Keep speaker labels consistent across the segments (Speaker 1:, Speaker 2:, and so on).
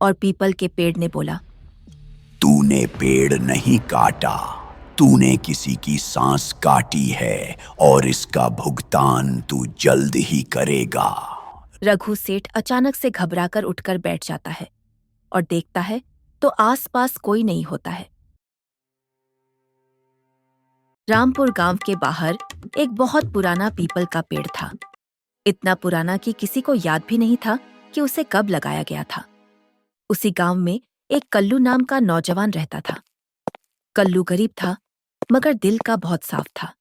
Speaker 1: और पीपल के पेड़ ने बोला,
Speaker 2: तूने पेड़ नहीं काटा, तूने किसी की सांस काटी है और इसका भुगतान तू जल्द ही करेगा।
Speaker 1: रघु सेठ अचानक से घबराकर उठकर बैठ जाता है और देखता है तो आसपास कोई नहीं होता है। रामपुर गांव के बाहर एक बहुत पुराना पीपल का पेड़ था। इतना पुराना कि किसी को याद भी नहीं था कि उसे कब लगाया गया था। उसी गांव में एक कल्लू नाम का नौजवान रहता था। कल्लू गरीब था, मगर दिल का बहुत साफ था।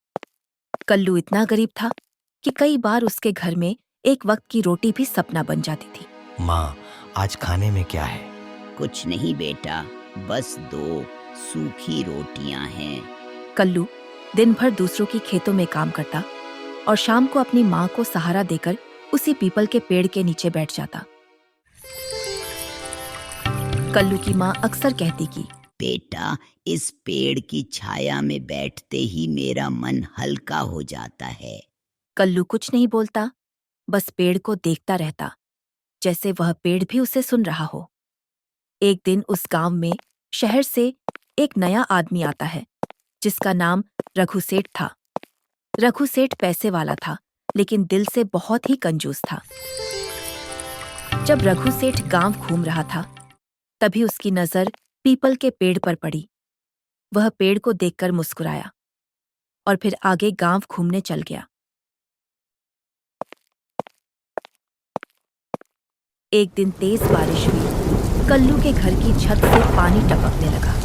Speaker 1: कल्लू इतना गरीब था कि कई बार उसके घर में एक वक्त की रोटी भी सपना बन जाती थी।
Speaker 3: माँ, आज खाने में क्या है?
Speaker 4: कुछ नहीं बेटा, बस 2 सूखी रोटियां हैं।
Speaker 1: कल्लू दिन भर दूसरों की खेतों में काम करता और शाम को अपनी माँ को सहारा देकर उसी पीपल के पेड़ के नीचे बैठ जाता। कल्लू की माँ अक्सर कहती कि
Speaker 4: बेटा, इस पेड़ की छाया में बैठते ही मेरा मन हल्का हो जाता है।
Speaker 1: कल्लू कुछ नहीं बोलता, बस पेड़ को देखता रहता, जैसे वह पेड़ भी उसे सुन रहा हो। एक दिन उस गांव में शहर से एक नया आदमी आता है, जिसका नाम रघु सेठ था। रघु सेठ पैसे वाला था, लेकिन दिल से बहुत ही कंजूस था। जब रघु सेठ गांव घूम रहा था, तभी उसकी नजर पीपल के पेड़ पर पड़ी। वह पेड़ को देखकर मुस्कुराया और फिर आगे गांव घूमने चल गया। एक दिन तेज बारिश हुई। कल्लू के घर की छत से पानी टपकने लगा।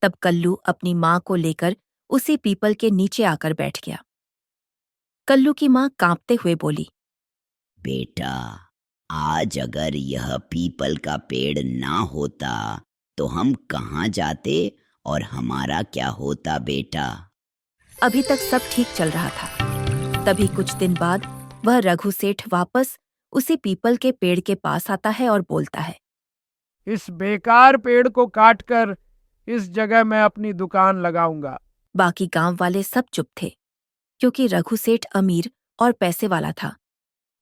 Speaker 1: तब कल्लू अपनी माँ को लेकर उसी पीपल के नीचे आकर बैठ गया। कल्लू की माँ कांपते हुए बोली,
Speaker 4: बेटा, आज अगर यह पीपल का पेड़ ना होता तो हम कहाँ जाते और हमारा क्या होता बेटा?
Speaker 1: अभी तक सब ठीक चल रहा था। तभी कुछ दिन बाद वह रघु सेठ वापस उसी पीपल के पेड़ के पास आता है और बोलता है,
Speaker 5: इस बेकार पेड़ को काटकर इस जगह मैं अपनी दुकान लगाऊंगा।
Speaker 1: बाकी गांव वाले सब चुप थे, क्योंकि रघु सेठ अमीर और पैसे वाला था।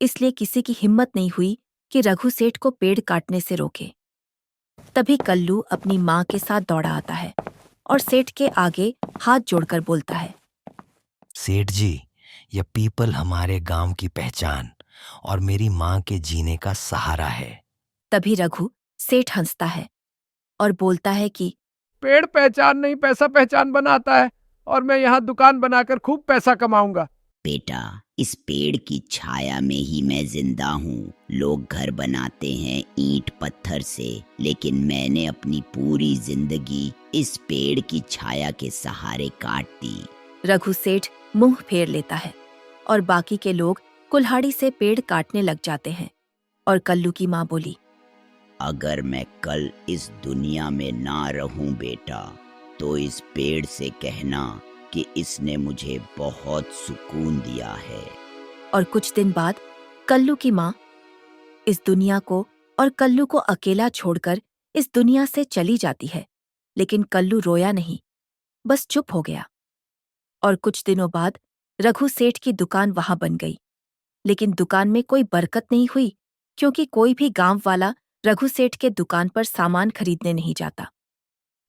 Speaker 1: इसलिए किसी की हिम्मत नहीं हुई कि रघु सेठ को पेड़ काटने से रोके। तभी कल्लू अपनी माँ के साथ दौड़ा आता है और सेठ के आगे हाथ जोड़कर बोलता है,
Speaker 3: सेठ जी, यह पीपल हमारे गांव की पहचान और मेरी माँ के जीने का सहारा है।
Speaker 1: तभी रघु सेठ हंसता है और बोलता है कि
Speaker 5: पेड़ पहचान नहीं, पैसा पहचान बनाता है और मैं यहाँ दुकान बनाकर खूब पैसा कमाऊंगा।
Speaker 4: बेटा, इस पेड़ की छाया में ही मैं जिंदा हूँ। लोग घर बनाते हैं ईंट पत्थर से, लेकिन मैंने अपनी पूरी जिंदगी इस पेड़ की छाया के सहारे काट दी।
Speaker 1: रघु सेठ मुंह फेर लेता है और बाकी के लोग कुल्हाड़ी से पेड़ काटने लग जाते हैं। और कल्लू की माँ बोली,
Speaker 4: अगर मैं कल इस दुनिया में ना रहूं बेटा, तो इस पेड़ से कहना कि इसने मुझे बहुत सुकून दिया है।
Speaker 1: और कुछ दिन बाद कल्लू की माँ इस दुनिया को और कल्लू को अकेला छोड़कर इस दुनिया से चली जाती है। लेकिन कल्लू रोया नहीं, बस चुप हो गया। और कुछ दिनों बाद रघु सेठ की दुकान वहां बन गई। लेकिन दुकान में कोई बरकत नहीं हुई, क्योंकि कोई भी गांव वाला रघु सेठ के दुकान पर सामान खरीदने नहीं जाता।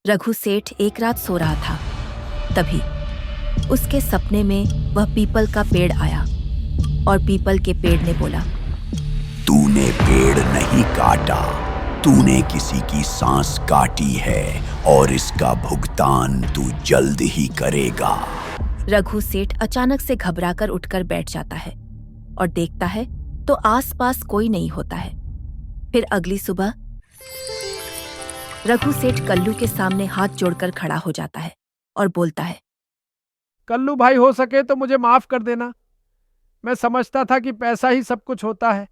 Speaker 1: रघु सेठ एक रात सो रहा था। तभी उसके सपने में वह पीपल का पेड़ आया और पीपल के पेड़ ने बोला,
Speaker 2: तूने पेड़ नहीं काटा, तूने किसी की सांस काटी है और इसका भुगतान तू जल्द ही करेगा।
Speaker 1: रघु सेठ अचानक से घबराकर उठकर बैठ जाता है और देखता है तो आसपास कोई नहीं होता है। फिर अगली सुबह रघु सेठ कल्लू के सामने हाथ जोड़कर खड़ा हो जाता है और बोलता है,
Speaker 5: कल्लू भाई, हो सके तो मुझे माफ कर देना। मैं समझता था कि पैसा ही सब कुछ होता है।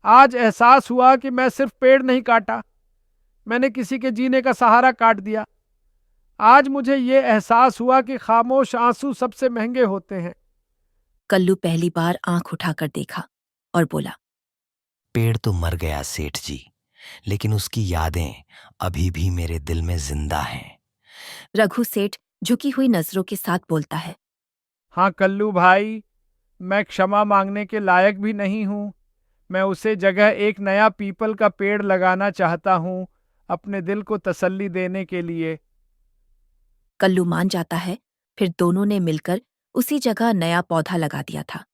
Speaker 5: आज एहसास हुआ कि मैं सिर्फ पेड़ नहीं काटा, मैंने किसी के जीने का सहारा काट दिया। आज मुझे ये एहसास हुआ कि खामोश आंसू सबसे महंगे होते हैं।
Speaker 1: कल्लू पहली बार आंख उठाकर देखा और बोला,
Speaker 3: पेड़ तो मर गया सेठ जी, लेकिन उसकी यादें अभी भी मेरे दिल में जिंदा हैं।
Speaker 1: रघु सेठ झुकी हुई नजरों के साथ बोलता है,
Speaker 5: हाँ कल्लू भाई, मैं क्षमा मांगने के लायक भी नहीं हूँ। मैं उसे जगह एक नया पीपल का पेड़ लगाना चाहता हूँ, अपने दिल को तसल्ली देने के लिए।
Speaker 1: कल्लू मान जाता है। फिर दोनों ने मिलकर उसी जगह नया पौधा लगा दिया था।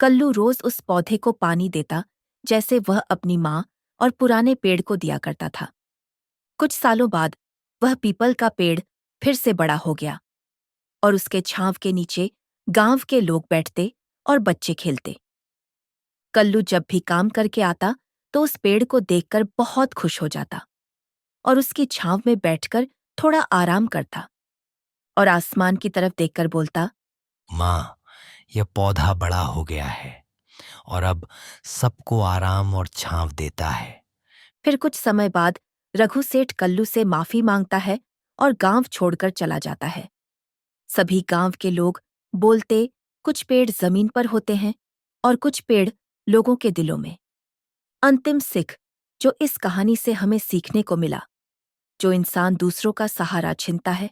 Speaker 1: कल्लू रोज उस पौधे को पानी देता, जैसे वह अपनी माँ और पुराने पेड़ को दिया करता था। कुछ सालों बाद वह पीपल का पेड़ फिर से बड़ा हो गया और उसके छांव के नीचे गांव के लोग बैठते और बच्चे खेलते। कल्लू जब भी काम करके आता तो उस पेड़ को देखकर बहुत खुश हो जाता और उसकी छांव में बैठकर थोड़ा आराम करता और आसमान की तरफ देखकर बोलता,
Speaker 3: माँ, यह पौधा बड़ा हो गया है और अब सबको आराम और छांव देता है।
Speaker 1: फिर कुछ समय बाद रघु सेठ कल्लू से माफी मांगता है और गांव छोड़कर चला जाता है। सभी गांव के लोग बोलते, कुछ पेड़ जमीन पर होते हैं और कुछ पेड़ लोगों के दिलों में। अंतिम सिख जो इस कहानी से हमें सीखने को मिला, जो इंसान दूसरों का सहारा छीनता है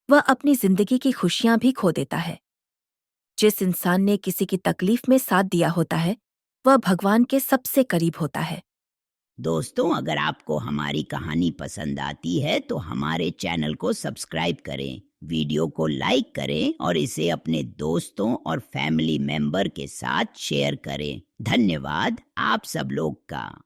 Speaker 1: वह अपनी जिंदगी की खुशियां भी खो देता है। जिस इंसान ने किसी की तकलीफ में साथ दिया होता है वह भगवान के सबसे करीब होता है।
Speaker 4: दोस्तों, अगर आपको हमारी कहानी पसंद आती है तो हमारे चैनल को सब्सक्राइब करें, वीडियो को लाइक करें और इसे अपने दोस्तों और फैमिली मेंबर के साथ शेयर करें। धन्यवाद आप सब लोग का।